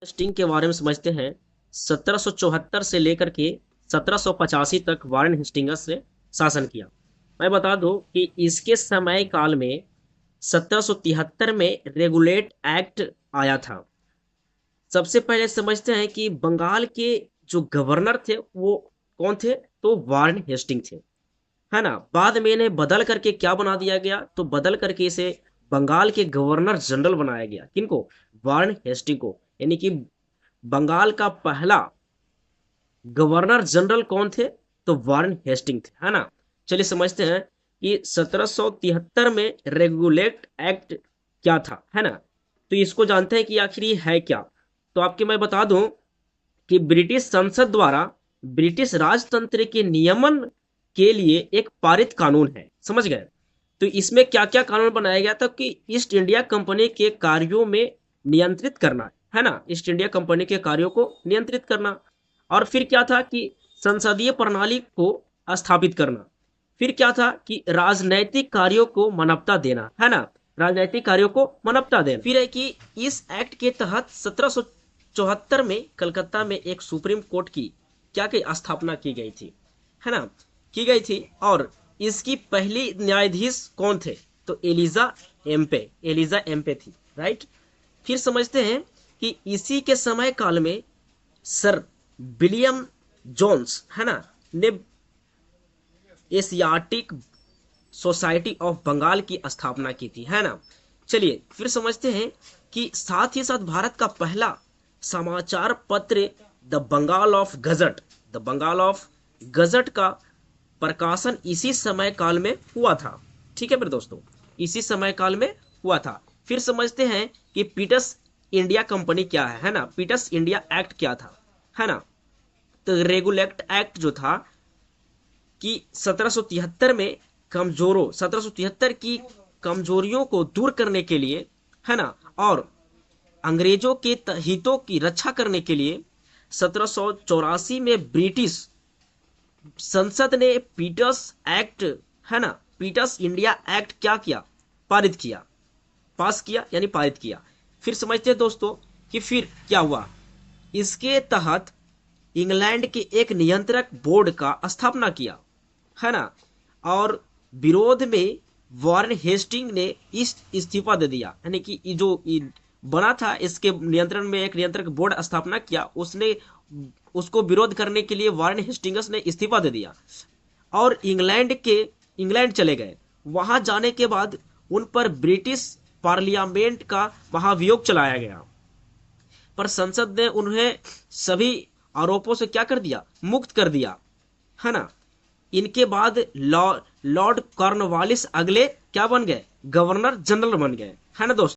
Hasting के बारे में समझते हैं। 1774 से लेकर के 1785 तक वारेन हेस्टिंगस ने शासन किया। मैं बता दूं कि इसके समय काल में 1773 में रेगुलेट एक्ट आया था। सबसे पहले समझते हैं कि बंगाल के जो गवर्नर थे वो कौन थे, तो वारेन हेस्टिंग थे, है ना। बाद में इन्हें बदल करके क्या बना दिया गया, तो बदल करके इसे बंगाल के गवर्नर जनरल बनाया गया। किनको? वारेन हेस्टिंग को। यानी कि बंगाल का पहला गवर्नर जनरल कौन थे, तो वारेन हेस्टिंग थे, है ना। चलिए समझते हैं कि 1773 में रेगुलेट एक्ट क्या था, है ना। तो इसको जानते हैं कि आखिर ये है क्या। तो आपके मैं बता दूं कि ब्रिटिश संसद द्वारा ब्रिटिश राजतंत्र के नियमन के लिए एक पारित कानून है, समझ गए। तो इसमें क्या क्या कानून बनाया गया था कि ईस्ट इंडिया कंपनी के कार्यों में नियंत्रित करना, है ना, ईस्ट इंडिया कंपनी के कार्यों को नियंत्रित करना। और फिर क्या था कि संसदीय प्रणाली को स्थापित करना। फिर क्या था कि राजनैतिक कार्यों को मान्यता देना, है ना, राजनैतिक कार्यों को मान्यता देना। फिर है कि इस एक्ट के तहत 1774 में कलकत्ता में एक सुप्रीम कोर्ट की क्या की स्थापना की गई थी, है ना, की गई थी। और इसकी पहली न्यायाधीश कौन थे, तो एलिजा एम्पे थी, राइट। फिर समझते हैं कि इसी के समय काल में सर विलियम जोन्स, है ना, ने एशियाटिक सोसाइटी ऑफ बंगाल की स्थापना की थी, है ना। चलिए फिर समझते हैं कि साथ ही साथ भारत का पहला समाचार पत्र द बंगाल ऑफ गजट का प्रकाशन इसी समय काल में हुआ था। ठीक है मेरे दोस्तों, इसी समय काल में हुआ था। फिर समझते हैं कि पीटर्स इंडिया कंपनी क्या है ना, पीटर्स इंडिया एक्ट क्या था, है ना। तो रेगुलेट एक्ट जो था कि 1773 में 1773 की कमजोरियों को दूर करने के लिए, है ना, और अंग्रेजों के हितों की रक्षा करने के लिए 1784 में ब्रिटिश संसद ने पीटर्स एक्ट, है ना, पीटर्स इंडिया एक्ट क्या किया, पारित किया, पास किया यानी पारित किया। फिर समझते हैं दोस्तों कि फिर क्या हुआ। इसके तहत इंग्लैंड के एक नियंत्रक बोर्ड का स्थापना किया, है ना। और विरोध में वारेन हेस्टिंग ने इस इस्तीफा दे दिया, यानी कि जो बना था इसके नियंत्रण में एक नियंत्रक बोर्ड स्थापना किया, उसने उसको विरोध करने के लिए वारेन हेस्टिंग्स ने इस्तीफा दे दिया और इंग्लैंड चले गए। वहां जाने के बाद उन पर ब्रिटिश पार्लियामेंट का महाभियोग चलाया गया, पर संसद ने उन्हें सभी आरोपों से क्या कर दिया, मुक्त कर दिया, है ना। इनके बाद लॉर्ड कॉर्नवालिस अगले क्या बन गए, गवर्नर जनरल बन गए, है ना दोस्तों।